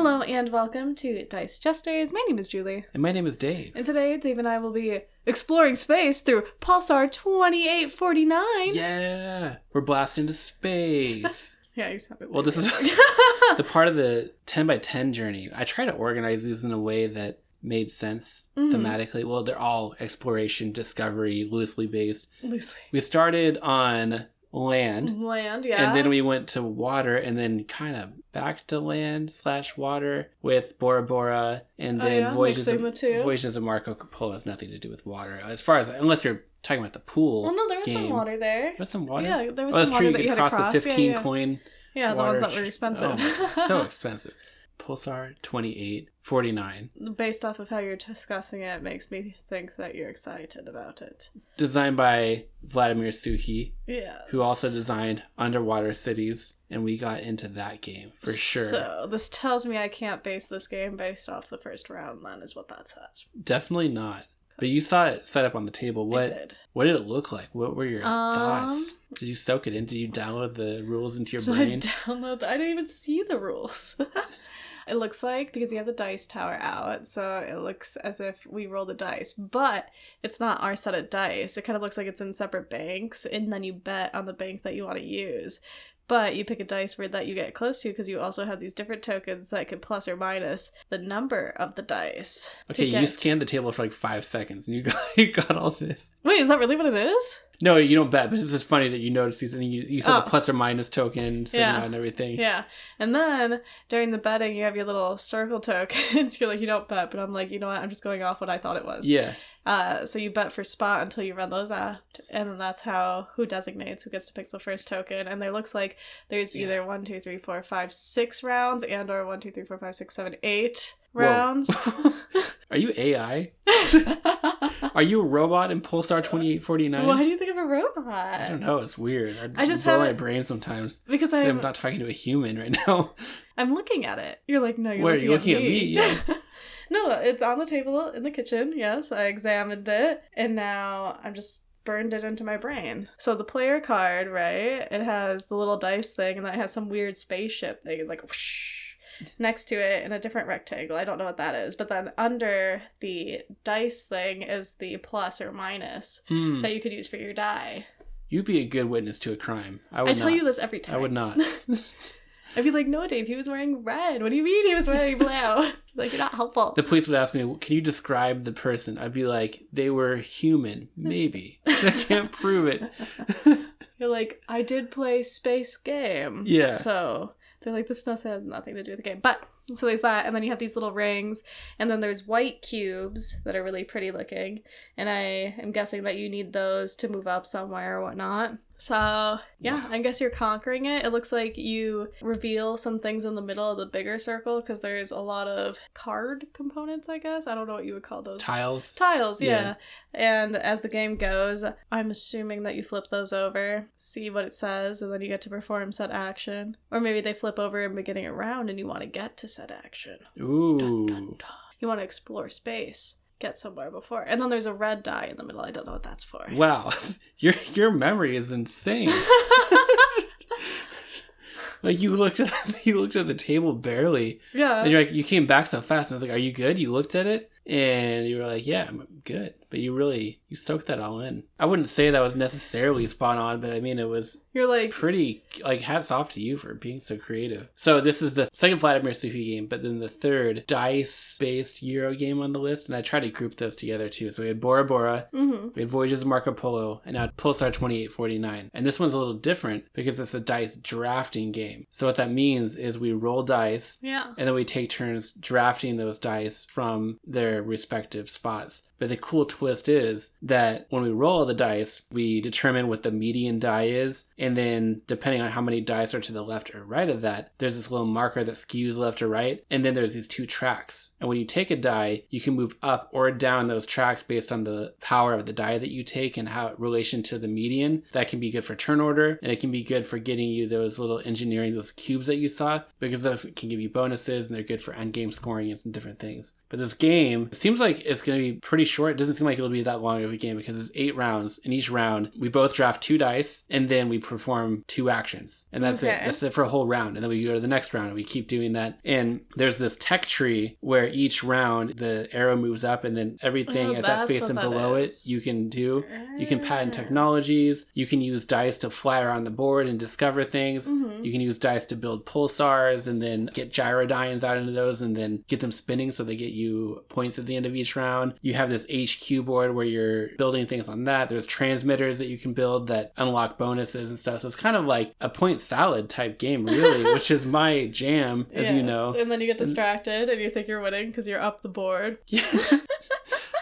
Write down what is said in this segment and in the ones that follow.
Hello and welcome to Dicejesters. My name is Julie. And my name is Dave. And today, Dave and I will be exploring space through Pulsar 2849. Yeah! We're blasting to space. Yeah, you sounded Well, this is the part of the 10 by 10 journey. I try to organize these in a way that made sense thematically. Well, they're all exploration, discovery, loosely based. Loosely. We started on land. Land, yeah. And then we went to water and then kind of back to land / water with Bora Bora. And then Voyages of Marco Polo has nothing to do with water. As far as, unless you're talking about the pool. Well, no, there was some water there. There was some water? Yeah, there was some water that you had to cross. The 15 coin. Yeah, the ones that were expensive. Oh, so expensive. Pulsar 2849. Based off of how you're discussing it, makes me think that you're excited about it. Designed by Vladimir Suchy, yeah, who also designed Underwater Cities, and we got into that game for sure. So this tells me I can't base this game based off the first round, then, is what that says. Definitely not. But you saw it set up on the table. What did it look like? What were your thoughts? Did you soak it in? Did you download the rules into your brain? I didn't even see the rules. It looks like, because you have the dice tower out, so it looks as if we roll the dice, but it's not our set of dice. It kind of looks like it's in separate banks, and then you bet on the bank that you want to use. But you pick a dice word that you get close to, because you also have these different tokens that could plus or minus the number of the dice. Okay, you scanned the table for like 5 seconds, and you got all this. Wait, is that really what it is? No, you don't bet, but it's just funny that you notice these, and you saw the plus or minus token sitting out and everything. Yeah, and then during the betting, you have your little circle tokens. You're like, you don't bet, but I'm like, you know what? I'm just going off what I thought it was. Yeah. So you bet for spot until you run those out, and then that's who designates who gets to pick the first token. And there looks like there's either 1, 2, 3, 4, 5, 6 rounds, and or 1, 2, 3, 4, 5, 6, 7, 8 rounds. Are you AI? Are you a robot in Pulsar 2849? Why do you think I'm a robot? I don't know. It's weird. I just blow my brain sometimes because I'm not talking to a human right now. I'm looking at it. You're like, no, you're looking at me. Yeah. No, it's on the table in the kitchen. Yes, I examined it, and now I'm just burned it into my brain. So the player card, right? It has the little dice thing, and then it has some weird spaceship thing, like whoosh, next to it in a different rectangle. I don't know what that is. But then under the dice thing is the plus or minus that you could use for your die. You'd be a good witness to a crime. I tell you this every time. I would not. I'd be like, no, Dave, he was wearing red. What do you mean he was wearing blue? Like, you're not helpful. The police would ask me, can you describe the person? I'd be like, they were human. Maybe. I can't prove it. You're like, I did play space games. Yeah. So they're like, this has nothing to do with the game. But, so there's that, and then you have these little rings, and then there's white cubes that are really pretty looking, and I am guessing that you need those to move up somewhere or whatnot. So, yeah, I guess you're conquering it. It looks like you reveal some things in the middle of the bigger circle, because there's a lot of card components, I guess. I don't know what you would call those. Tiles, yeah. And as the game goes, I'm assuming that you flip those over, see what it says, and then you get to perform said action. Or maybe they flip over in beginning a round and you want to get to said action. Ooh. Dun, dun, dun. You want to explore space. Get somewhere before. And then there's a red die in the middle. I don't know what that's for. Wow. Your memory is insane. Like you looked at the table barely. Yeah. And you're like, you came back so fast. And I was like, are you good? You looked at it and you were like, yeah, I'm good. But you soaked that all in. I wouldn't say that was necessarily spot on, but I mean, it was pretty, like, hats off to you for being so creative. So this is the second Vladimir Suchy game, but then the third dice-based Euro game on the list, and I tried to group those together too. So we had Bora Bora, we had Voyages of Marco Polo, and now Pulsar 2849. And this one's a little different because it's a dice drafting game. So what that means is we roll dice, and then we take turns drafting those dice from their respective spots. But the cool twist is that when we roll the dice, we determine what the median die is, and then depending on how many dice are to the left or right of that, there's this little marker that skews left or right, and then there's these 2 tracks. And when you take a die, you can move up or down those tracks based on the power of the die that you take and how it relation to the median. That can be good for turn order, and it can be good for getting you those little engineering, those cubes that you saw, because those can give you bonuses, and they're good for endgame scoring and some different things. But this game game. It seems like it's going to be pretty short. It doesn't seem like it'll be that long of a game because it's 8 rounds. In each round, we both draft 2 dice and then we perform 2 actions. And that's it. That's it for a whole round. And then we go to the next round and we keep doing that. And there's this tech tree where each round the arrow moves up and then everything at that space and below it you can do. You can patent technologies. You can use dice to fly around the board and discover things. You can use dice to build pulsars and then get gyrodynes out into those and then get them spinning so they get you points at the end of each round. You have this HQ board where you're building things on that. There's transmitters that you can build that unlock bonuses and stuff. So it's kind of like a point salad type game, really, which is my jam, as you know. And then you get distracted and you think you're winning because you're up the board.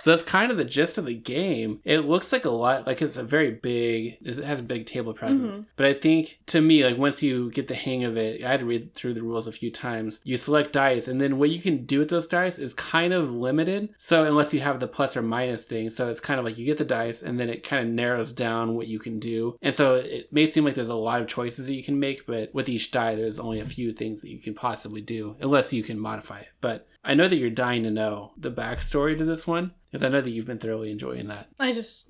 So that's kind of the gist of the game. It looks like a lot, like it's a very big, it has a big table presence. But I think, to me, like once you get the hang of it, I had to read through the rules a few times. You select dice, and then what you can do with those dice is kind of limited. So unless you have the plus or minus thing, so it's kind of like you get the dice, and then it kind of narrows down what you can do. And so it may seem like there's a lot of choices that you can make, but with each die, there's only a few things that you can possibly do, unless you can modify it. But I know that you're dying to know the backstory to this one, because I know that you've been thoroughly enjoying that. I just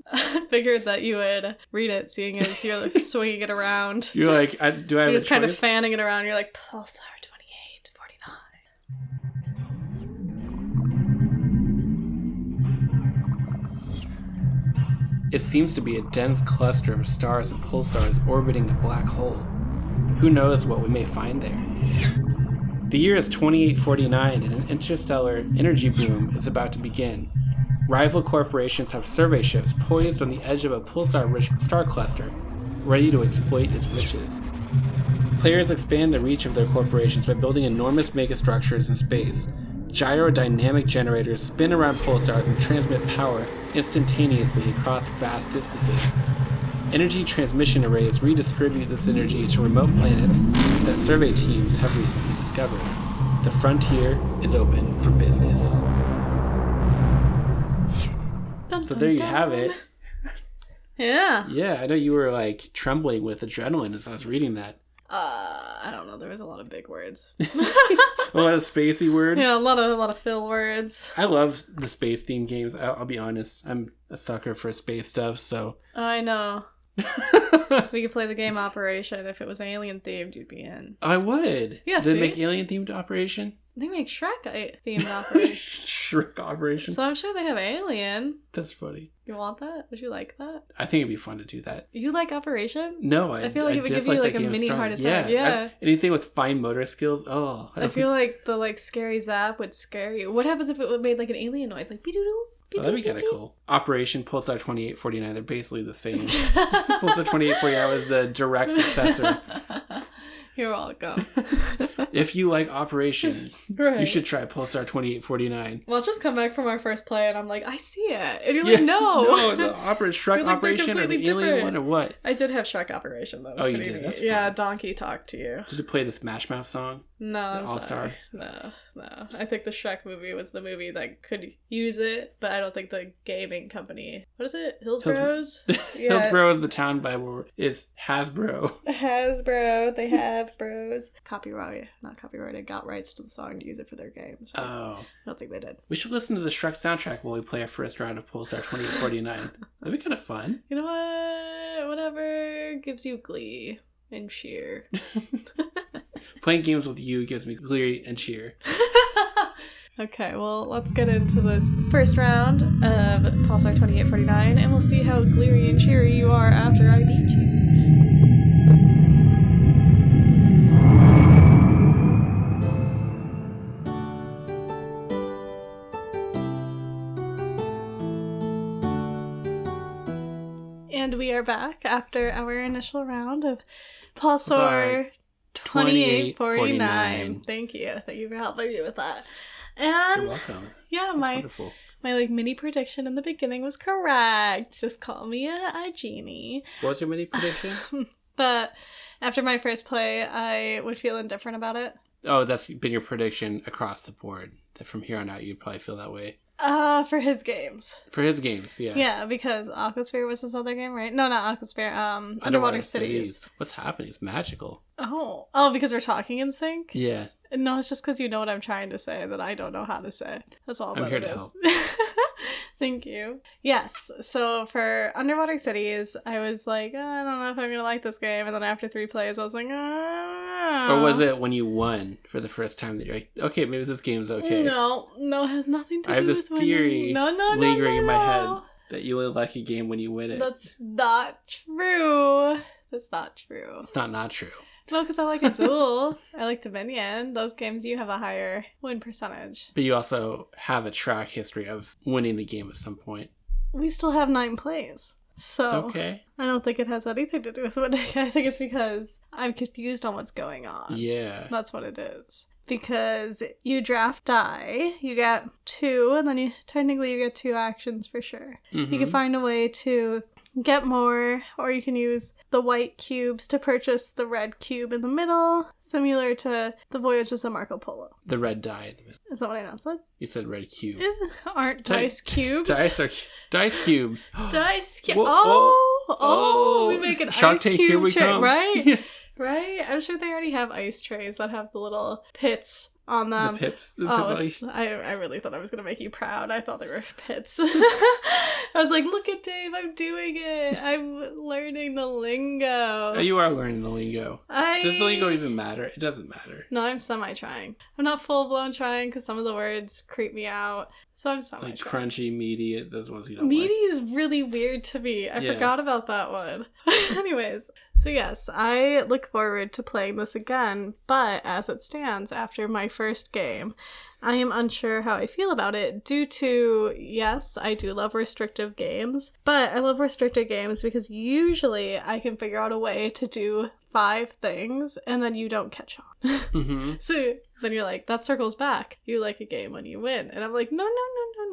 figured that you would read it, seeing as you're like, swinging it around. You're like, do I have You're just a kind of choice? fanning it around. You're like, Pulsar 2849. It seems to be a dense cluster of stars and pulsars orbiting a black hole. Who knows what we may find there? The year is 2849 and an interstellar energy boom is about to begin. Rival corporations have survey ships poised on the edge of a pulsar-rich star cluster, ready to exploit its riches. Players expand the reach of their corporations by building enormous megastructures in space. Gyrodynamic generators spin around pulsars and transmit power instantaneously across vast distances. Energy transmission arrays redistribute this energy to remote planets that survey teams have recently discovered. The frontier is open for business. So there you have it. Yeah. Yeah, I know you were like trembling with adrenaline as I was reading that. I don't know. There was a lot of big words. A lot of spacey words. Yeah, a lot of fill words. I love the space themed games. I'll be honest. I'm a sucker for space stuff, so. I know. We could play the game Operation. If it was alien themed, you'd be in. I would. Yeah, Did they make alien themed Operation? They make Shrek themed Operation. Shrek Operation. So I'm sure they have alien. That's funny. You want that? Would you like that? I think it'd be fun to do that. You like Operation? No, I feel like it would give you like a mini heart attack. Yeah. Anything with fine motor skills. Oh. I feel like the like scary zap would scare you. What happens if it made like an alien noise? Like be-doo-doo? Oh, that'd be kind of cool. Operation Pulsar 2849, they're basically the same. Pulsar 2849 was the direct successor. You're welcome. If you like Operation, right. You should try Pulsar 2849. Well, just come back from our first play and I'm like, I see it. And you're like, no. No, the Shrek like, Operation or the alien one or what? I did have Shrek Operation though. Oh, you did? That's fun. Yeah, Donkey talked to you. Did you play the Smash Mouth song? No, I'm All-Star? No. I think the Shrek movie was the movie that could use it, but I don't think the gaming company. What is it? Hillsboro's? Yeah. Hillsboro is the town Bible. Is Hasbro. Hasbro. They have bros. Not copyrighted. Got rights to the song to use it for their games. So Oh. I don't think they did. We should listen to the Shrek soundtrack while we play our first round of Pulsar 2849. That'd be kind of fun. You know what? Whatever gives you glee and cheer. Playing games with you gives me glee and cheer. Okay, well, let's get into this first round of Pulsar 2849, and we'll see how gleery and cheery you are after I beat you. And we are back after our initial round of Pulsar 2849. Thank you for helping me with that. And you're welcome. Yeah, my like mini prediction in the beginning was correct. Just call me a genie. What was your mini prediction? But after my first play, I would feel indifferent about it. Oh, that's been your prediction across the board. That from here on out, you'd probably feel that way. For his games. For his games, yeah. Yeah, because Aquasphere was this other game, right? No, not Aquasphere. Underwater Cities. What's happening? It's magical. Oh, because we're talking in sync? Yeah. No, it's just because you know what I'm trying to say that I don't know how to say. That's all I'm here it to is. help. Thank you. Yes, so for Underwater Cities, I was like, I don't know if I'm going to like this game. And then after 3 plays, I was like, Or was it when you won for the first time that you're like, okay, maybe this game's okay? No, it has nothing to do with I have this theory lingering in my head that you will like a game when you win it. That's not true. That's not true. It's not true. No, because I like Azul. I like Dominion. Those games, you have a higher win percentage. But you also have a track history of winning the game at some point. We still have 9 plays. So, okay. I don't think it has anything to do with winning. I think it's because I'm confused on what's going on. Yeah. That's what it is. Because you draft die, you get 2, and then you get 2 actions for sure. Mm-hmm. You can find a way to get more, or you can use the white cubes to purchase the red cube in the middle, similar to the Voyages of Marco Polo. The red die in the middle. Is that what I announced? You said red cube. Aren't dice cubes? Dice cubes. Dice cubes. Oh, Oh, we make an Shark ice Tank, cube here we tray, come. right? Right? I'm sure they already have ice trays that have the little pits on them. The pips. I really thought I was going to make you proud. I thought they were pits. I was like, look at Dave, I'm doing it. I'm learning the lingo. Oh, you are learning the lingo. Does the lingo even matter? It doesn't matter. No, I'm semi-trying. I'm not full-blown trying because some of the words creep me out. So I'm semi-trying. Like crunchy, meaty, those ones you don't meaty like. is really weird to me. I forgot about that one. Anyways, so yes, I look forward to playing this again, but as it stands, after my first game, I am unsure how I feel about it due to, yes, I do love restrictive games, but I love restricted games because usually I can figure out a way to do 5 things and then you don't catch on. Mm-hmm. So then you're like, that circles back. You like a game when you win. And I'm like, no.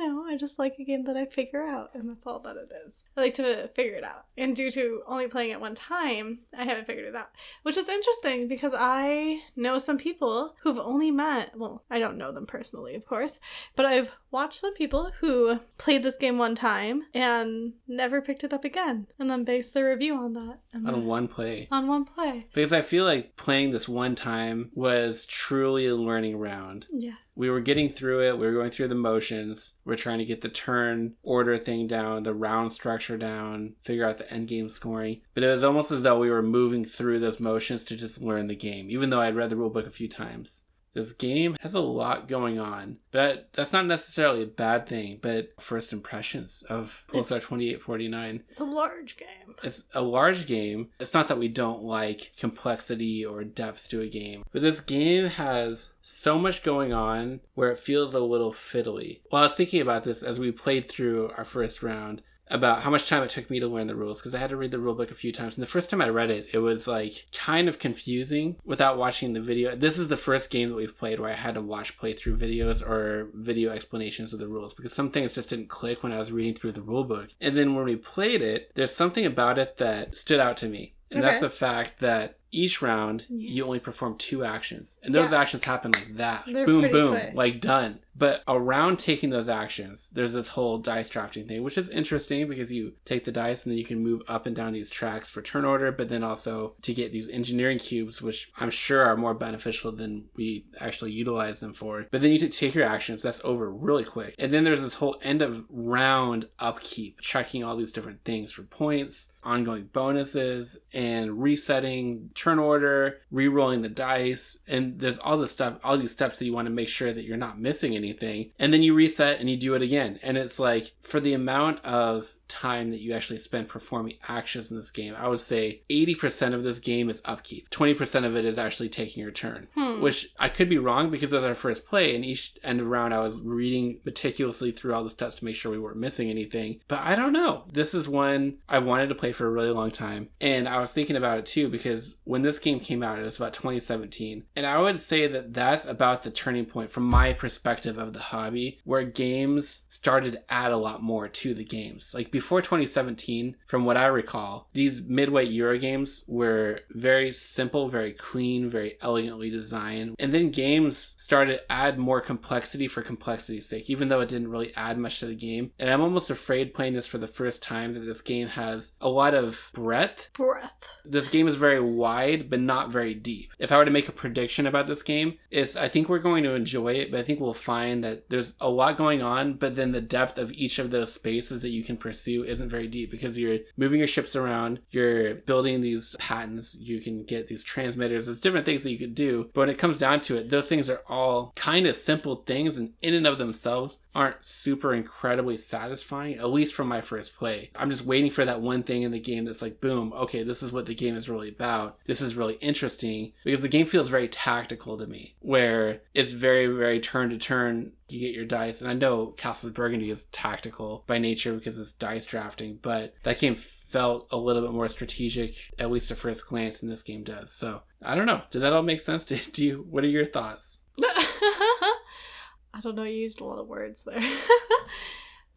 I just like a game that I figure out, and that's all that it is. I like to figure it out. And due to only playing it one time, I haven't figured it out. Which is interesting because I know some people who've only met, well, I don't know them personally, of course, but I've watched some people who played this game one time and never picked it up again, and then based their review on that. On one play. On one play. Because I feel like playing this one time was truly a learning round. Yeah. We were getting through it. We were going through the motions. We're trying to get the turn order thing down, the round structure down, figure out the end game scoring. But it was almost as though we were moving through those motions to just learn the game, even though I'd read the rulebook a few times. This game has a lot going on, but that's not necessarily a bad thing. But first impressions of Pulsar 2849. It's a large game. It's a large game. It's not that we don't like complexity or depth to a game, but this game has so much going on where it feels a little fiddly. Well, I was thinking about this as we played through our first round, about how much time it took me to learn the rules, because I had to read the rulebook a few times. And the first time I read it, it was like kind of confusing without watching the video. This is the first game that we've played where I had to watch playthrough videos or video explanations of the rules, because some things just didn't click when I was reading through the rulebook. And then when we played it, there's something about it that stood out to me. And that's the fact that each round, you only perform 2 actions. And those actions happen like that. They're boom, boom, quick. like done. But around taking those actions, there's this whole dice drafting thing, which is interesting because you take the dice and then you can move up and down these tracks for turn order, but then also to get these engineering cubes, which I'm sure are more beneficial than we actually utilize them for. But then you take your actions, that's over really quick. And then there's this whole end of round upkeep, checking all these different things for points, ongoing bonuses, and resetting turn order, re-rolling the dice, and there's all this stuff, all these steps that you want to make sure that you're not missing anything. And then you reset and you do it again. And it's like, for the amount of time that you actually spend performing actions in this game, I would say 80% of this game is upkeep. 20% of it is actually taking your turn, which I could be wrong because it was our first play, and each end of round I was reading meticulously through all the steps to make sure we weren't missing anything. But I don't know. This is one I've wanted to play for a really long time, and I was thinking about it too because when this game came out, it was about 2017, and I would say that that's about the turning point from my perspective of the hobby, where games started to add a lot more to the games. Like before 2017, from what I recall, these midway Euro games were very simple, very clean, very elegantly designed. And then games started to add more complexity for complexity's sake, even though it didn't really add much to the game. And I'm almost afraid playing this for the first time that this game has a lot of breadth. This game is very wide, but not very deep. If I were to make a prediction about this game, I think we're going to enjoy it, but I think we'll find that there's a lot going on, but then the depth of each of those spaces that you can pursue isn't very deep because you're moving your ships around, you're building these patents, you can get these transmitters, there's different things that you could do. But when it comes down to it, those things are all kind of simple things and in and of themselves aren't super incredibly satisfying, at least from my first play. I'm just waiting for that one thing in the game that's like, boom, okay, this is what the game is really about. This is really interesting because the game feels very tactical to me, where it's very, very turn to turn. You get your dice, and I know Castles of Burgundy is tactical by nature because it's dice drafting, but that game felt a little bit more strategic, at least at first glance, than this game does. So I don't know. Did that all make sense? What are your thoughts? I don't know, you used a lot of words there.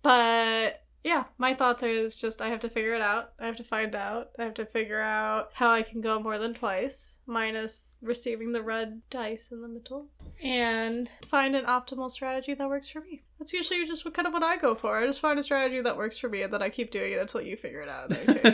But yeah, my thoughts is just I have to figure it out. I have to find out. I have to figure out how I can go more than twice, minus receiving the red dice in the middle, and find an optimal strategy that works for me. That's usually just kind of what I go for. I just find a strategy that works for me, and then I keep doing it until you figure it out.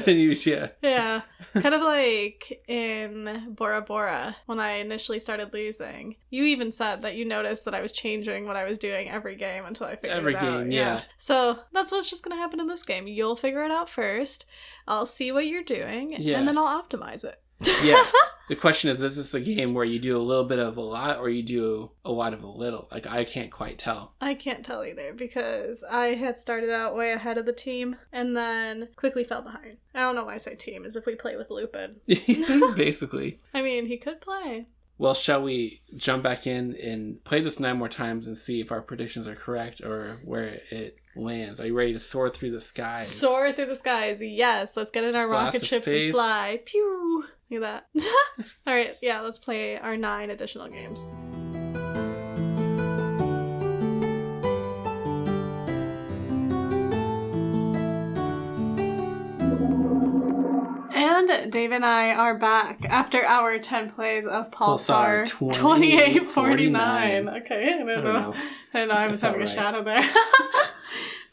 Yeah. Yeah. Kind of like in Bora Bora, when I initially started losing. You even said that you noticed that I was changing what I was doing every game until I figured it out. Every game, yeah. So that's what's just going to happen in this game. You'll figure it out first. I'll see what you're doing, and then I'll optimize it. Yeah. The question is this a game where you do a little bit of a lot or you do a lot of a little? Like, I can't quite tell. I can't tell either because I had started out way ahead of the team and then quickly fell behind. I don't know why I say team, as if we play with Lupin. Basically. I mean, he could play. Well, shall we jump back in and play this 9 more times and see if our predictions are correct or where it lands? Are you ready to soar through the skies? Soar through the skies, yes. Let's get in our rocket ships and fly. Pew! Look at that. Alright, yeah, let's play our 9 additional games. And Dave and I are back after our 10 plays of Pulsar 2849. Okay, I don't know. I was having a shadow there.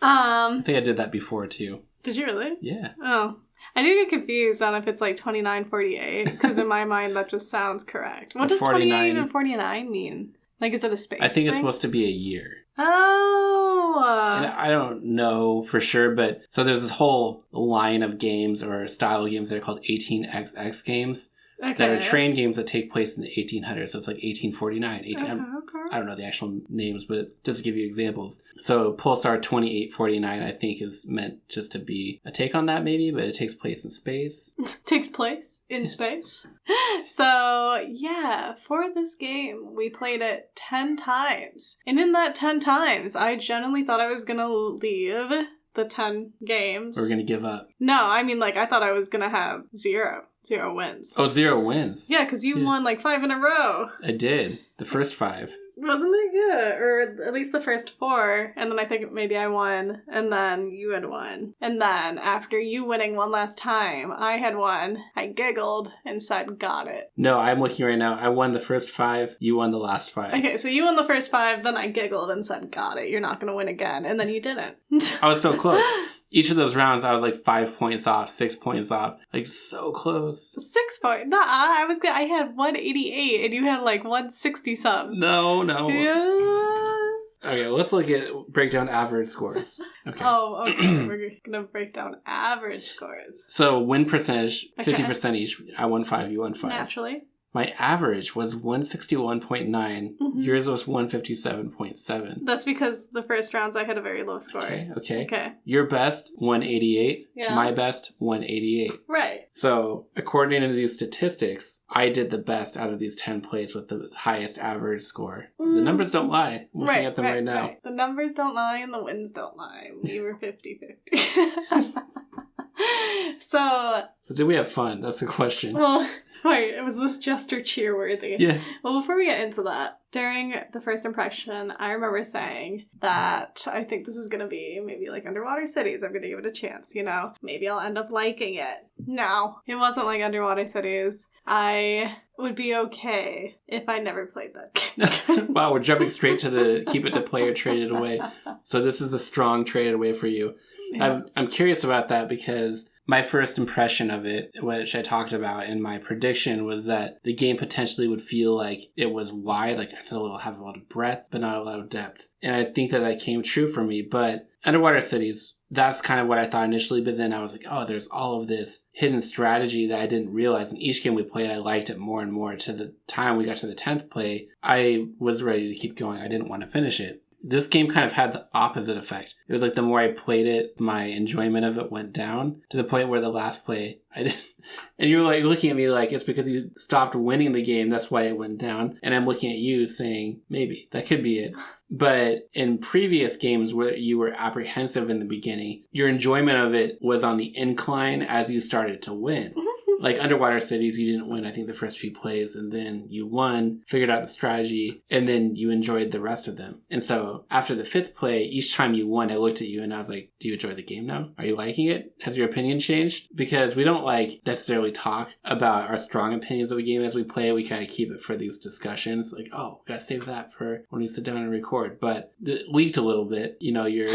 I think I did that before too. Did you really? Yeah. Oh. I do get confused on if it's like 2948, because in my mind that just sounds correct. What does 28 and 49 mean? Like, is it a space I think it's supposed to be a year. Oh! And I don't know for sure, but so there's this whole line of games or style of games that are called 18XX games. Okay. That are train games that take place in the 1800s. So it's like 1849, I don't know the actual names, but just to give you examples. So Pulsar 2849, I think, is meant just to be a take on that maybe, but it takes place in space. Takes place in space? So, yeah, for this game, we played it 10 times. And in that 10 times, I genuinely thought I was going to leave the 10 games. We're going to give up. No, I mean, like, I thought I was going to have zero wins. Oh, 0 wins. Yeah, because you won like 5 in a row. I did. The first 5. Wasn't it good? Or at least the first 4. And then I think maybe I won. And then you had won. And then after you winning one last time, I had won. I giggled and said, got it. No, I'm looking right now. I won the first 5. You won the last 5. Okay, so you won the first 5. Then I giggled and said, got it. You're not going to win again. And then you didn't. I was so close. Each of those rounds, I was like 5 points off, 6 points off. Like, so close. 6 points? Nah, I had 188 and you had like 160 something. No. Yeah. Okay, let's look at breakdown average scores. Okay. Oh, okay. We're gonna break down average scores. So win percentage, 50% each. I won 5, you won 5. Naturally. My average was 161.9. Mm-hmm. Yours was 157.7. That's because the first rounds I had a very low score. Okay. Your best, 188. Yeah. My best, 188. Right. So, according to these statistics, I did the best out of these 10 plays with the highest average score. The numbers don't lie. I'm looking at them right now. Right. The numbers don't lie and the wins don't lie. We were 50-50. So did we have fun? That's the question. Well, Wait, was this jester cheerworthy? Yeah. Well, before we get into that, during the first impression, I remember saying that I think this is going to be maybe like Underwater Cities. I'm going to give it a chance, you know? Maybe I'll end up liking it. No, it wasn't like Underwater Cities. I would be okay if I never played that game. Wow, we're jumping straight to the keep it to play or trade it away. So this is a strong trade it away for you. Yes. I'm curious about that because my first impression of it, which I talked about in my prediction, was that the game potentially would feel like it was wide. Like I said, it'll have a lot of breadth, but not a lot of depth. And I think that came true for me. But Underwater Cities, that's kind of what I thought initially. But then I was like, oh, there's all of this hidden strategy that I didn't realize. And each game we played, I liked it more and more. To the time we got to the 10th play, I was ready to keep going. I didn't want to finish it. This game kind of had the opposite effect. It was like the more I played it, my enjoyment of it went down to the point where the last play, I didn't. And you were like looking at me like it's because you stopped winning the game. That's why it went down. And I'm looking at you saying, maybe that could be it. But in previous games where you were apprehensive in the beginning, your enjoyment of it was on the incline as you started to win. Like Underwater Cities, you didn't win, I think, the first few plays, and then you won, figured out the strategy, and then you enjoyed the rest of them. And so after the 5th play, each time you won, I looked at you and I was like, do you enjoy the game now? Are you liking it? Has your opinion changed? Because we don't like necessarily talk about our strong opinions of a game as we play. We kind of keep it for these discussions. Like, oh, we gotta save that for when we sit down and record. But it leaked a little bit, you know, your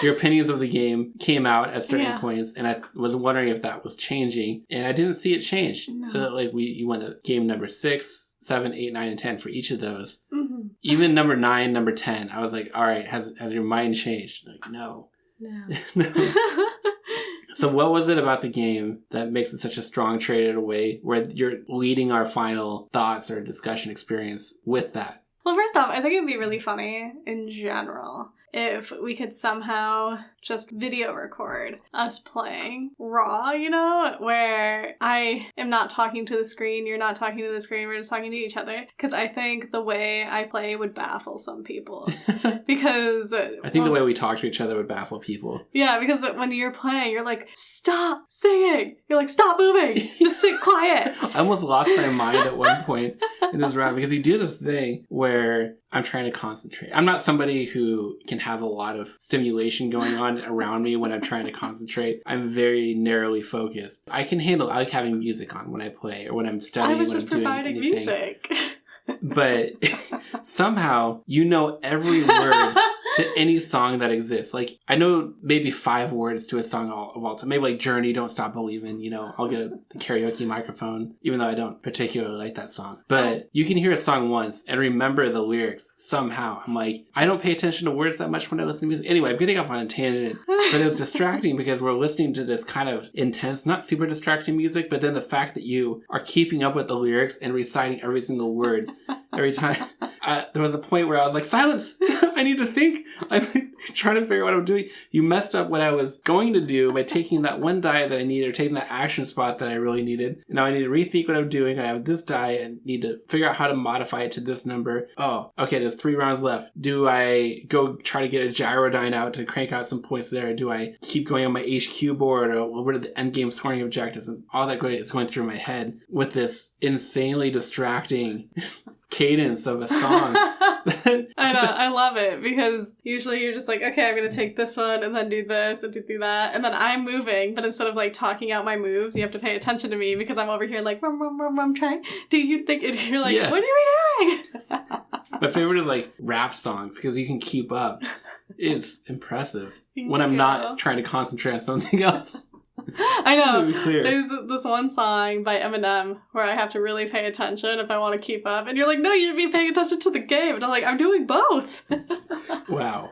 opinions of the game came out at certain points, and I was wondering if that was changing, and I didn't see it change. No. You went to game number 6, 7, 8, 9, and 10 for each of those. Mm-hmm. Even number 9, number 10, I was like, all right, has your mind changed? Like, no. No. So what was it about the game that makes it such a strong trade it away, where you're leading our final thoughts or discussion experience with that? Well, first off, I think it would be really funny in general if we could somehow just video record us playing raw, you know, where I am not talking to the screen, you're not talking to the screen, we're just talking to each other. Because I think the way I play would baffle some people. Because I think the way we talk to each other would baffle people. Yeah, because when you're playing, you're like, stop singing! You're like, stop moving! Just sit quiet! I almost lost my mind at one point in this round because you do this thing where I'm trying to concentrate. I'm not somebody who can have a lot of stimulation going on around me when I'm trying to concentrate. I'm very narrowly focused. I like having music on when I play or when I'm studying. I was just providing music. But somehow you know every word to any song that exists. Like, I know maybe 5 words to a song of all time. Maybe like Journey, Don't Stop Believin', you know, I'll get the karaoke microphone, even though I don't particularly like that song. But you can hear a song once and remember the lyrics somehow. I'm like, I don't pay attention to words that much when I listen to music. Anyway, I'm getting off on a tangent, but it was distracting because we're listening to this kind of intense, not super distracting music, but then the fact that you are keeping up with the lyrics and reciting every single word every time. There was a point where I was like, silence! I need to think. I'm trying to figure out what I'm doing. You messed up what I was going to do by taking that one die that I needed or taking that action spot that I really needed. Now I need to rethink what I'm doing. I have this die and need to figure out how to modify it to this number. Oh, okay, there's 3 rounds left. Do I go try to get a gyrodyne out to crank out some points there? Do I keep going on my HQ board or what are the endgame scoring objectives? And all that is going through my head with this insanely distracting cadence of a song. I know, I love it because usually you're just like, okay, I'm gonna take this one and then do this and do that, and then I'm moving, but instead of like talking out my moves, you have to pay attention to me because I'm over here like, I'm trying. Do you think it? You're like, What are we doing? My favorite is like rap songs because you can keep up. It's impressive when I'm not trying to concentrate on something else. I know. There's this one song by Eminem where I have to really pay attention if I want to keep up. And you're like, no, you should be paying attention to the game. And I'm like, I'm doing both. Wow.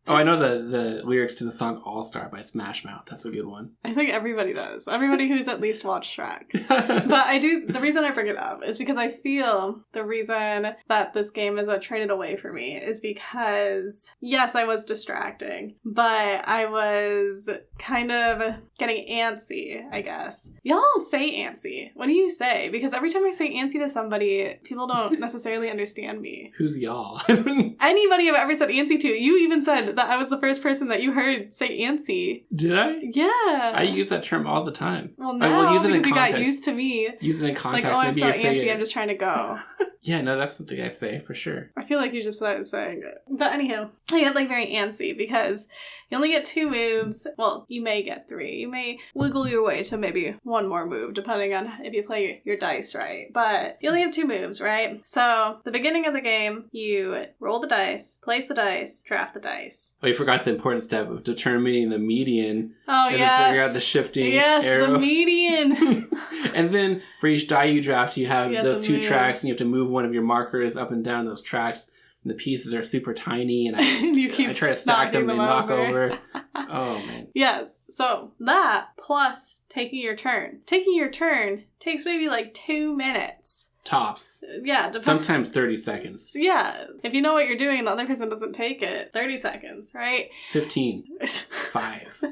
Oh, I know the lyrics to the song All-Star by Smash Mouth. That's a good one. I think everybody does. Everybody who's at least watched Shrek. But the reason I bring it up is because I feel the reason that this game is a traded away for me is because, yes, I was distracting, but I was kind of getting antsy, I guess. Y'all don't say antsy. What do you say? Because every time I say antsy to somebody, people don't necessarily understand me. Who's y'all? Anybody I've ever said antsy to. You even said I was the first person that you heard say antsy. Did I? Yeah. I use that term all the time. Well, now, use it because in you context. got used to me. Use it in context. Like, oh, I'm Maybe so you're saying antsy, it. I'm just trying to go. Yeah, no, that's something I say, for sure. I feel like you just started saying it. But anyhow, I get, like, very antsy because you only get 2 moves. Well, you may get 3. You may wiggle your way to maybe 1 more move, depending on if you play your dice right. But you only have 2 moves, right? So, the beginning of the game, you roll the dice, place the dice, draft the dice. Oh, you forgot the important step of determining the median. Oh, and yes. then figure out the shifting arrow. The median. And then for each die you draft, you have those 2 move. tracks, and you have to move one of your markers up and down those tracks. And the pieces are super tiny, and I try to stack them and knock over. Oh, man. Yes. So that plus taking your turn. Taking your turn takes maybe like 2 minutes. Tops. Yeah. Sometimes 30 seconds. Yeah. If you know what you're doing and the other person doesn't take it, 30 seconds, right? 15. 5.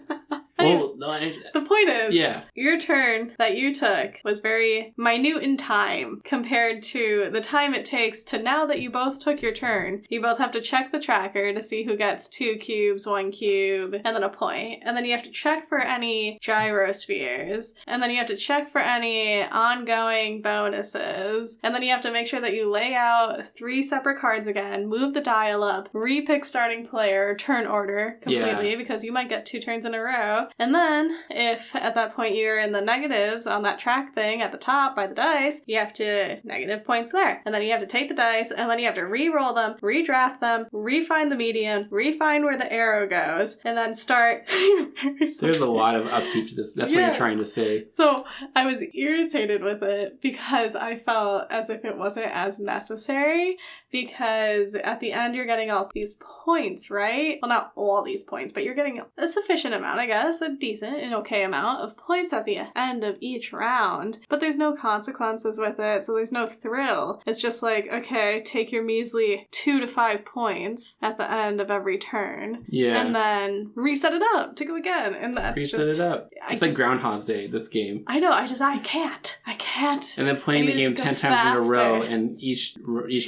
Well, the point is, yeah, your turn that you took was very minute in time compared to the time it takes to now that you both took your turn. You both have to check the tracker to see who gets 2 cubes, 1 cube, and then a point. And then you have to check for any gyrospheres. And then you have to check for any ongoing bonuses. And then you have to make sure that you lay out 3 separate cards again, move the dial up, re-pick starting player, turn order completely, because you might get 2 turns in a row. And then, if at that point you're in the negatives on that track thing at the top by the dice, you have to negative points there. And then you have to take the dice, and then you have to re-roll them, redraft them, refine the median, refine where the arrow goes, and then start... There's a lot of upkeep to this. That's what you're trying to say. So, I was irritated with it because I felt as if it wasn't as necessary, because at the end you're getting all these points, right? Well, not all these points, but you're getting a sufficient amount, I guess, a decent and okay amount of points at the end of each round, but there's no consequences with it, so there's no thrill. It's just like, okay, take your measly 2 to 5 points at the end of every turn, and then reset it up to go again, and that's reset it up. It's like Groundhog's Day, this game. I know, I can't. And then playing the game 10 times in a row, and each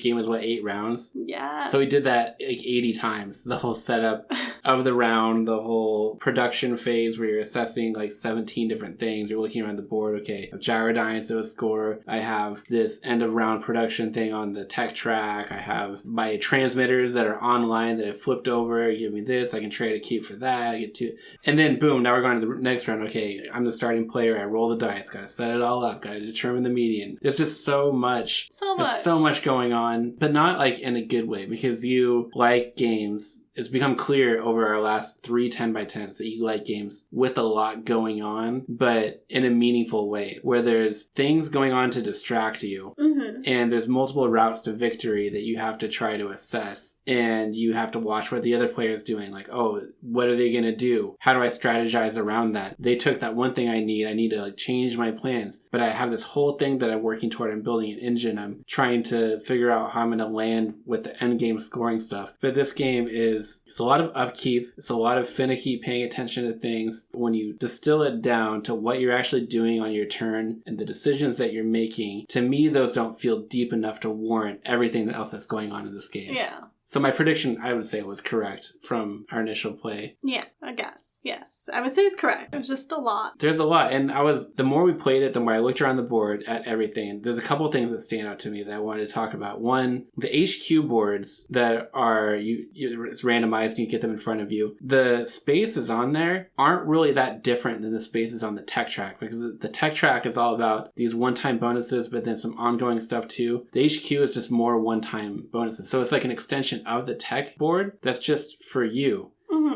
game is, 8 rounds? Yeah. So we did that like 80 times, the whole setup of the round, the whole production phase where you're assessing like 17 different things. You're looking around the board, okay, I have gyrodynes to a score. I have this end of round production thing on the tech track. I have my transmitters that are online that I flipped over. Give me this. I can trade a cube for that. I get 2. And then boom, now we're going to the next round. Okay, I'm the starting player. I roll the dice. Got to set it all up. Got to determine the median. There's just so much. There's so much going on, but not like in a good way, because you like games. It's become clear over our last 3 10x10s that you like games with a lot going on, but in a meaningful way, where there's things going on to distract you, and there's multiple routes to victory that you have to try to assess, and you have to watch what the other player's doing. Like, oh, what are they going to do? How do I strategize around that? They took that one thing I need to like change my plans, but I have this whole thing that I'm working toward. I'm building an engine. I'm trying to figure out how I'm going to land with the end game scoring stuff. But this game it's a lot of upkeep. It's a lot of finicky paying attention to things. When you distill it down to what you're actually doing on your turn and the decisions that you're making, to me, those don't feel deep enough to warrant everything else that's going on in this game. Yeah. So my prediction, I would say, was correct from our initial play. Yeah, I guess. Yes. I would say it's correct. It was just a lot. There's a lot. And the more we played it, the more I looked around the board at everything. There's a couple things that stand out to me that I wanted to talk about. One, the HQ boards that are, it's randomized and you get them in front of you. The spaces on there aren't really that different than the spaces on the tech track, because the tech track is all about these one-time bonuses, but then some ongoing stuff too. The HQ is just more one-time bonuses. So it's like an extension of the tech board that's just for you.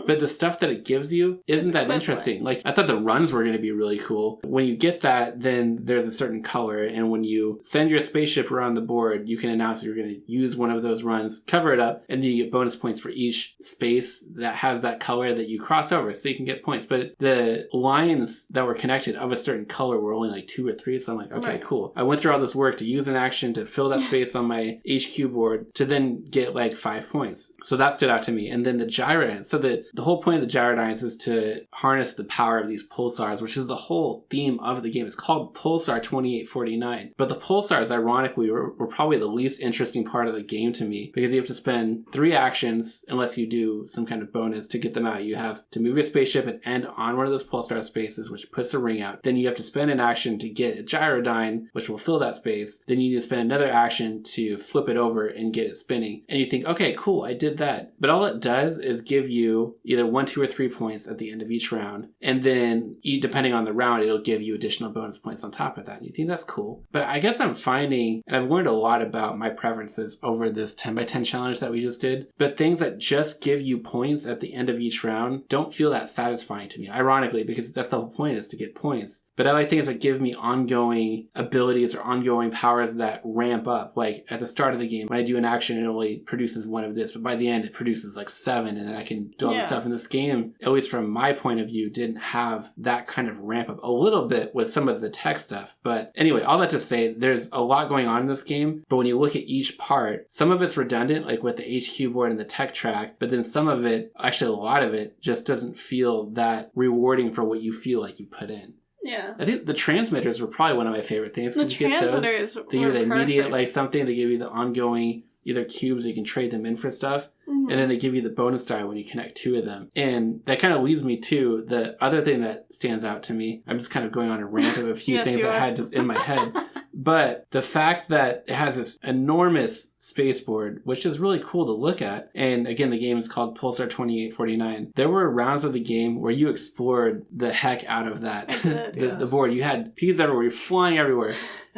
But the stuff that it gives you isn't that interesting. Like, I thought the runs were going to be really cool. When you get that, then there's a certain color. And when you send your spaceship around the board, you can announce that you're going to use one of those runs, cover it up, and then you get bonus points for each space that has that color that you cross over, so you can get points. But the lines that were connected of a certain color were only like 2 or 3. So I'm like, okay, cool. I went through all this work to use an action to fill that space on my HQ board to then get like 5 points. So that stood out to me. And then the gyro, so the the whole point of the gyrodynes is to harness the power of these pulsars, which is the whole theme of the game. It's called Pulsar 2849. But the pulsars, ironically, were probably the least interesting part of the game to me, because you have to spend 3 actions, unless you do some kind of bonus, to get them out. You have to move your spaceship and end on one of those pulsar spaces, which puts a ring out. Then you have to spend an action to get a gyrodyne, which will fill that space. Then you need to spend another action to flip it over and get it spinning. And you think, okay, cool, I did that. But all it does is give you either 1, 2, or 3 points at the end of each round. And then, depending on the round, it'll give you additional bonus points on top of that. And you think that's cool. But I guess I'm finding, and I've learned a lot about my preferences over this 10x10 challenge that we just did, but things that just give you points at the end of each round don't feel that satisfying to me, ironically, because that's the whole point, is to get points. But I like things that give me ongoing abilities or ongoing powers that ramp up. Like at the start of the game, when I do an action, it only produces 1 of this, but by the end it produces like 7, and then I can do all this stuff. In this game, at least from my point of view, didn't have that kind of ramp up. A little bit with some of the tech stuff. But anyway, all that to say, there's a lot going on in this game, but when you look at each part, some of it's redundant, like with the HQ board and the tech track, but then some of it, actually a lot of it, just doesn't feel that rewarding for what you feel like you put in. Yeah. I think the transmitters were probably one of my favorite things. The transmitters were They give you the immediate, perfect. like something, they give you the ongoing, either cubes, you can trade them in for stuff. And then they give you the bonus die when you connect 2 of them. And that kind of leads me to the other thing that stands out to me. I'm just kind of going on a rant of a few Yes, things I had just in my head. But the fact that it has this enormous spaceboard, which is really cool to look at. And again, the game is called Pulsar 2849. There were rounds of the game where you explored the heck out of that. I did, the board. You had pieces everywhere. You're flying everywhere.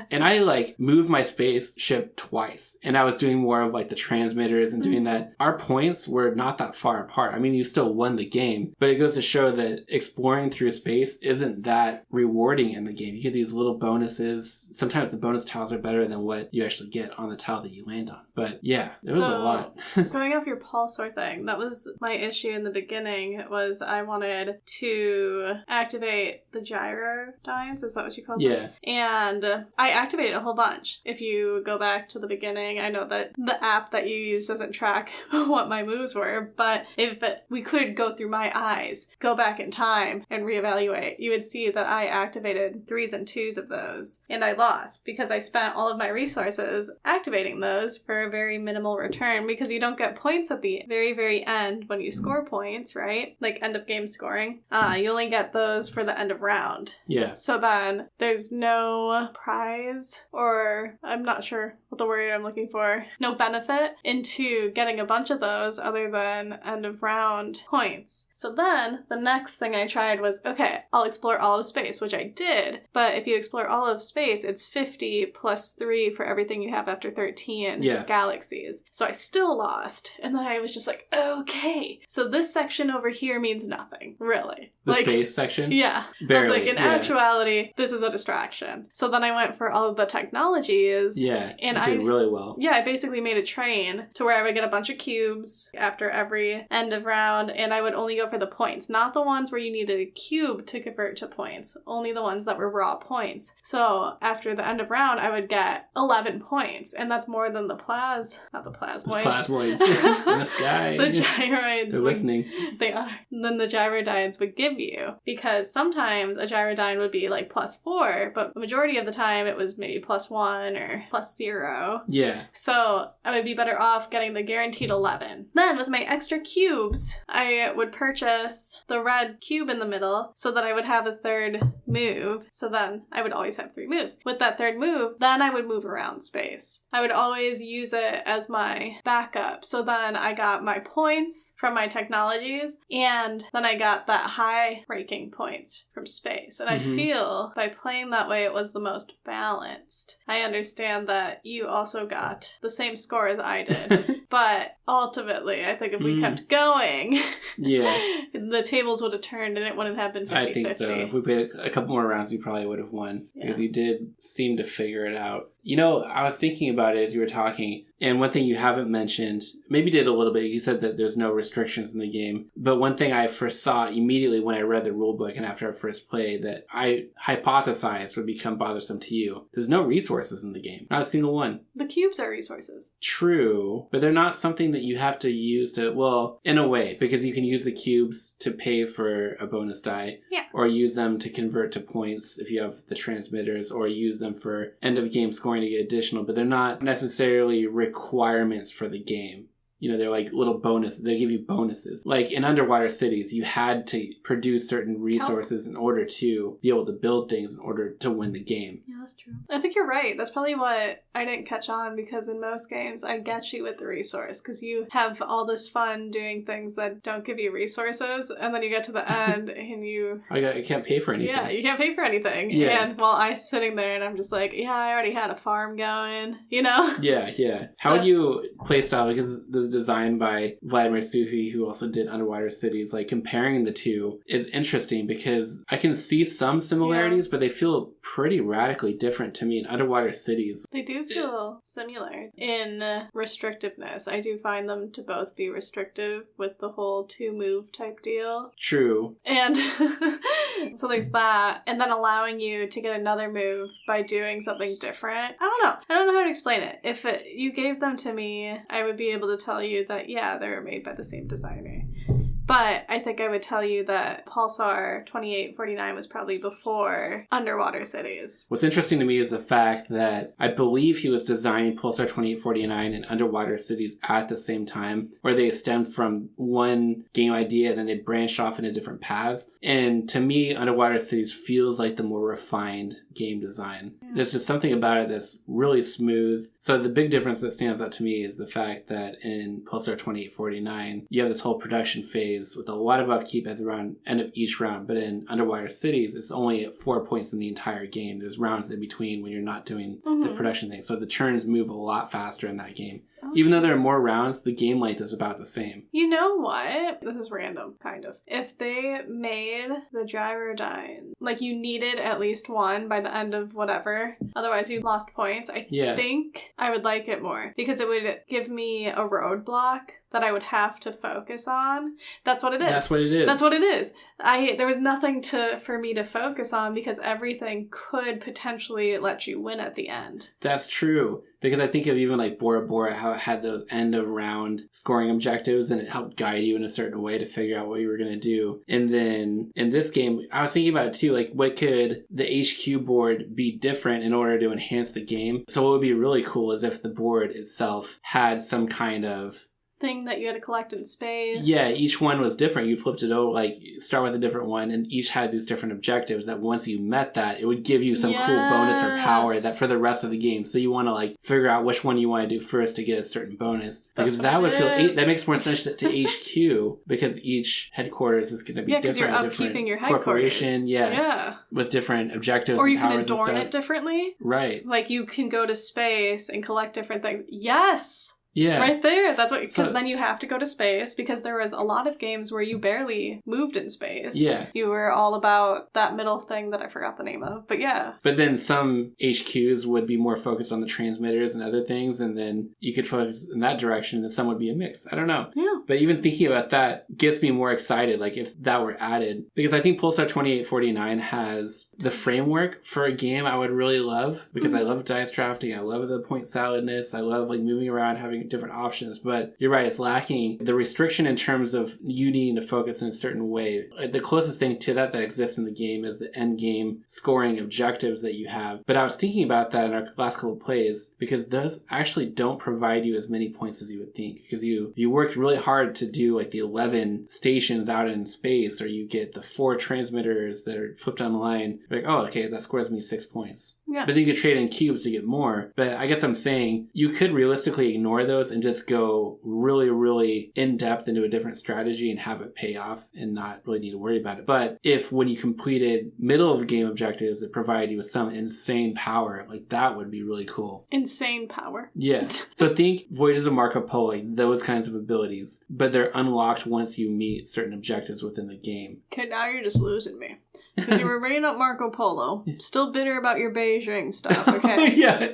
And I like moved my spaceship twice. And I was doing more of like the transmitters and doing that. Our points were not that far apart. I mean, you still won the game, but it goes to show that exploring through space isn't that rewarding in the game. You get these little bonuses. Sometimes the bonus tiles are better than what you actually get on the tile that you land on. But yeah, it was a lot. Going off your pulsar thing, that was my issue in the beginning, was I wanted to activate the gyrodynes. Is that what you call them? Yeah. And I activated a whole bunch. If you go back to the beginning, I know that the app that you use doesn't track what my moves were, but if we could go through my eyes, go back in time and reevaluate, you would see that I activated 3s and 2s of those, and I lost because I spent all of my resources activating those for a very minimal return, because you don't get points at the very, very end when you score points, right? Like end of game scoring. You only get those for the end of round. Yeah. So then there's no prize, or I'm not sure what the word I'm looking for, no benefit into getting a bunch of those other than end of round points. So then the next thing I tried was, okay, I'll explore all of space, which I did, but if you explore all of space, it's 50 plus 3 for everything you have after 13 galaxies. So I still lost, and then I was just like, okay, so this section over here means nothing, really. The like, space section? Yeah. Barely. I was like, in actuality, this is a distraction. So then I went for all of the technologies. Yeah, and you did really well. Yeah, I basically made a train to where I would get a bunch of cubes after every end of round, and I would only go for the points, not the ones where you needed a cube to convert to points, only the ones that were raw points. So after the end of round, I would get 11 points, and that's more than the plasmoids. Plasmoids in the sky. The gyroids. They're listening. They are. Then the gyrodynes would give you, because sometimes a gyrodyne would be like +4, but the majority of the time it was maybe +1 or +0. Yeah. So I would be better off getting the guaranteed 11. Then with my extra cubes, I would purchase the red cube in the middle so that I would have a third move. So then I would always have 3 moves. With that third move, then I would move around space. I would always use it as my backup. So then I got my points from my technologies, and then I got that high ranking points from space. And I feel by playing that way, it was the most balanced. I understand that you also got the same score as I did, but ultimately, I think if we kept going, the tables would have turned and it wouldn't have been 50-50. I think so. If we played a couple more rounds, we probably would have won, because you did seem to figure it out. You know, I was thinking about it as you were talking. And one thing you haven't mentioned, maybe did a little bit, you said that there's no restrictions in the game. But one thing I first saw immediately when I read the rulebook and after I first played that I hypothesized would become bothersome to you. There's no resources in the game. Not a single one. The cubes are resources. True, but they're not something that you have to use to, well, in a way, because you can use the cubes to pay for a bonus die. Yeah. Or use them to convert to points if you have the transmitters, or use them for end of game scoring to get additional, but they're not necessarily requirements for the game. You know, they're like little bonus. They give you bonuses. Like in Underwater Cities, you had to produce certain resources in order to be able to build things in order to win the game. Yeah, that's true. I think you're right. That's probably what I didn't catch on, because in most games, I get you with the resource, because you have all this fun doing things that don't give you resources, and then you get to the end and you... I can't pay for anything. Yeah, you can't pay for anything. Yeah. And while I'm sitting there and I'm just like, yeah, I already had a farm going, you know? Yeah. How would you play style? Because this designed by Vladimir Suchy, who also did Underwater Cities. Like, comparing the two is interesting because I can see some similarities, but they feel pretty radically different to me. In Underwater Cities, they do feel similar in restrictiveness. I do find them to both be restrictive with the whole 2-move type deal. True. And so there's that, and then allowing you to get another move by doing something different. I don't know how to explain it. If you gave them to me, I would be able to tell you that, yeah, they were made by the same designer. But I think I would tell you that Pulsar 2849 was probably before Underwater Cities. What's interesting to me is the fact that I believe he was designing Pulsar 2849 and Underwater Cities at the same time, where they stemmed from one game idea and then they branched off into different paths. And to me, Underwater Cities feels like the more refined game design. Yeah. There's just something about it that's really smooth. So the big difference that stands out to me is the fact that in Pulsar 2849, you have this whole production phase with a lot of upkeep at the end of each round, but in Underwater Cities, it's only at 4 points in the entire game. There's rounds in between when you're not doing the production thing, so the turns move a lot faster in that game. Okay. Even though there are more rounds, the game length is about the same. You know what? This is random, kind of. If they made the driver die, like you needed at least one by the end of whatever, otherwise you lost points, I think I would like it more, because it would give me a roadblock that I would have to focus on. That's what it is. That's what it is. That's what it is. There was nothing for me to focus on, because everything could potentially let you win at the end. That's true. Because I think of even like Bora Bora, how it had those end of round scoring objectives and it helped guide you in a certain way to figure out what you were going to do. And then in this game, I was thinking about it too, like what could the HQ board be different in order to enhance the game? So what would be really cool is if the board itself had some kind of thing that you had to collect in space. Yeah, each one was different. You flipped it over, like start with a different one, and each had these different objectives that once you met that, it would give you some cool bonus or power that for the rest of the game. So you want to like figure out which one you want to do first to get a certain bonus. Because that would that makes more sense to HQ, because each headquarters is going to be different. Yeah, because you're upkeeping your headquarters. Corporation, with different objectives or and you powers can adorn it differently. Right. Like you can go to space and collect different things. Yes! Yeah. Right there. That's what, because then you have to go to space, because there was a lot of games where you barely moved in space. Yeah. You were all about that middle thing that I forgot the name of, but yeah. But then some HQs would be more focused on the transmitters and other things, and then you could focus in that direction, and then some would be a mix. I don't know. Yeah. But even thinking about that gets me more excited, like if that were added. Because I think Pulsar 2849 has the framework for a game I would really love, because I love dice drafting, I love the point saladness, I love like moving around, having different options. But you're right, it's lacking the restriction in terms of you needing to focus in a certain way. The closest thing to that exists in the game is the end game scoring objectives that you have. But I was thinking about that in our last couple of plays, because those actually don't provide you as many points as you would think, because you worked really hard to do like the 11 stations out in space, or you get the 4 transmitters that are flipped on the line. Like, oh, okay, that scores me 6 points. Yeah. But then you could trade in cubes to get more. But I guess I'm saying you could realistically ignore those and just go really, really in-depth into a different strategy and have it pay off and not really need to worry about it. But if when you completed middle of game objectives, it provided you with some insane power, like that would be really cool. Insane power. Yeah. So think Voyages of Marco Polo, like those kinds of abilities, but they're unlocked once you meet certain objectives within the game. Okay, now you're just losing me. Because you were bringing up Marco Polo. Still bitter about your Beijing stuff, okay? Yeah.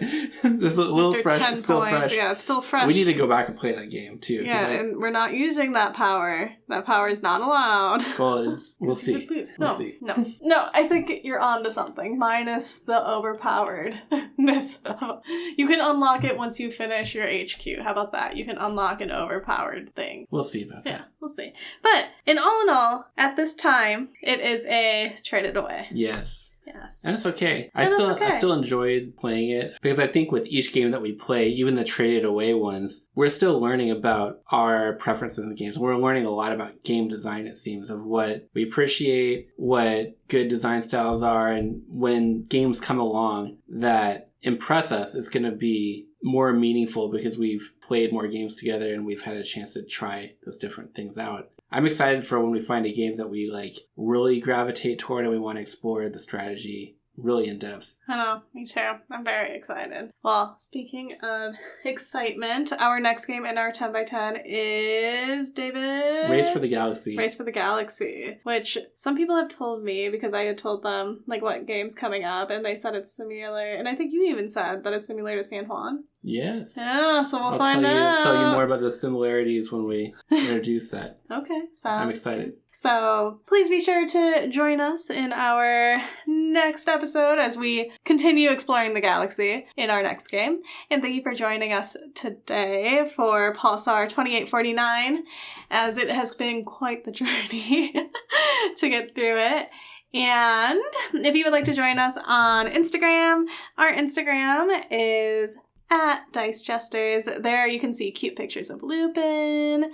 This is a little Mr. fresh. 10 Still points. fresh. Yeah, it's still fresh. We need to go back and play that game, too. Yeah, and we're not using that power. That power is not allowed. Well, we'll see. We'll see. No, I think you're onto something. Minus the overpoweredness. You can unlock it once you finish your HQ. How about that? You can unlock an overpowered thing. We'll see about that. Yeah, we'll see. But in all, at this time, it is a trade it away. Yes. Yes. And it's okay. I still enjoyed playing it because I think with each game that we play, even the traded away ones, we're still learning about our preferences in the games. We're learning a lot about game design, it seems, of what we appreciate, what good design styles are, and when games come along that impress us, it's going to be more meaningful because we've played more games together and we've had a chance to try those different things out. I'm excited for when we find a game that we really gravitate toward and we want to explore the strategy really in depth. I know, me too. I'm very excited. Well, speaking of excitement, our next game in our 10x10 is, David? Race for the Galaxy. Race for the Galaxy, which some people have told me because I had told them what game's coming up, and they said it's similar, and I think you even said that it's similar to San Juan. Yes. Yeah, so we'll find out. I'll tell you more about the similarities when we introduce that. Okay, so I'm excited. So please be sure to join us in our next episode as we continue exploring the galaxy in our next game. And thank you for joining us today for Pulsar 2849, as it has been quite the journey to get through it. And if you would like to join us on Instagram, our Instagram is @thedicejesters. There you can see cute pictures of Lupin,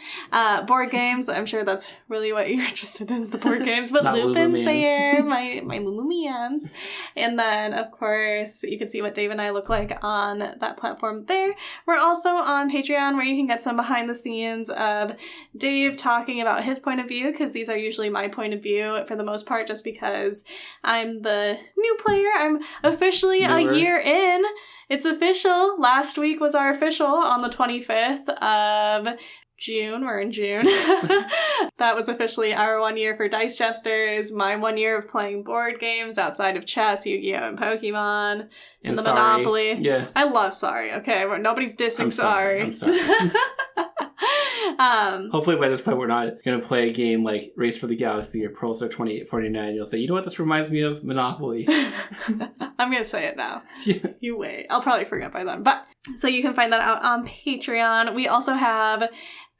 board games. I'm sure that's really what you're interested in, is the board games, but Lupin's there, my Lulumians. And then, of course, you can see what Dave and I look like on that platform there. We're also on Patreon, where you can get some behind the scenes of Dave talking about his point of view, because these are usually my point of view for the most part, just because I'm the new player. I'm officially a year in. It's official. Last week was our official on the 25th of June. We're in June. That was officially our 1 year for Dice Jesters, my 1 year of playing board games outside of chess, Yu-Gi-Oh! And Pokemon, and the Sorry. Monopoly. Yeah. I love Sorry, okay? Nobody's dissing Sorry. I'm sorry. Hopefully by this point we're not going to play a game like Race for the Galaxy or Pulsar 2849. You'll say, you know what this reminds me of? Monopoly. I'm going to say it now. Yeah. You wait. I'll probably forget by then. But so you can find that out on Patreon. We also have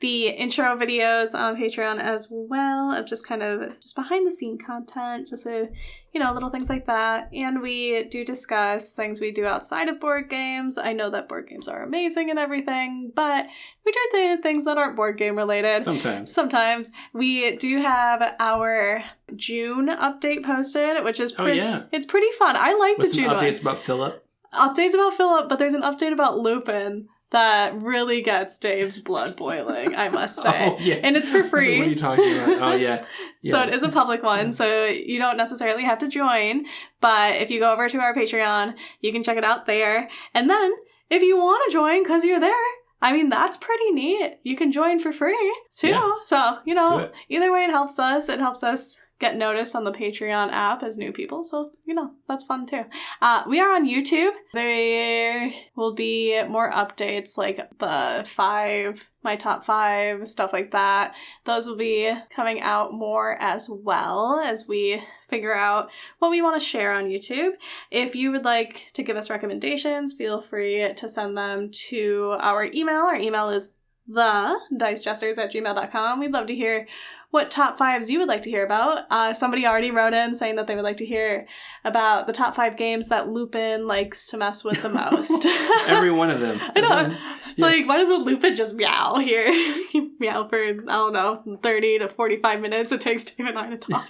the intro videos on Patreon as well, of just kind of just behind the scene content, just so, little things like that. And we do discuss things we do outside of board games. I know that board games are amazing and everything, but we do things that aren't board game related. Sometimes. We do have our June update posted, which is it's pretty fun. I like the June updates one. about Philip. Updates about Philip, but there's an update about Lupin that really gets Dave's blood boiling, I must say. Oh, yeah. And it's for free. What are you talking about? Oh, yeah. So it is a public one, so you don't necessarily have to join. But if you go over to our Patreon, you can check it out there. And then, if you want to join because you're there, that's pretty neat. You can join for free, too. Yeah. So, either way, it helps us. It helps us get noticed on the Patreon app as new people, so that's fun too. We are on YouTube. There will be more updates, like my top 5, stuff like that. Those will be coming out more as well as we figure out what we want to share on YouTube. If you would like to give us recommendations, feel free to send them to our email. Our email is thedicejesters@gmail.com. We'd love to hear what top 5s you would like to hear about. Somebody already wrote in saying that they would like to hear about the top 5 games that Lupin likes to mess with the most. Every one of them. I know. It's like, why doesn't Lupin just meow here? Meow for, 30 to 45 minutes it takes Dave and I to talk.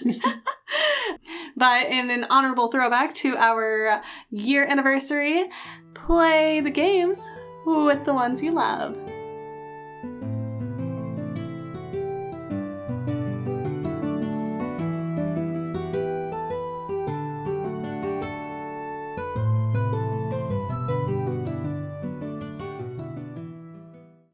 But in an honorable throwback to our year anniversary, play the games with the ones you love.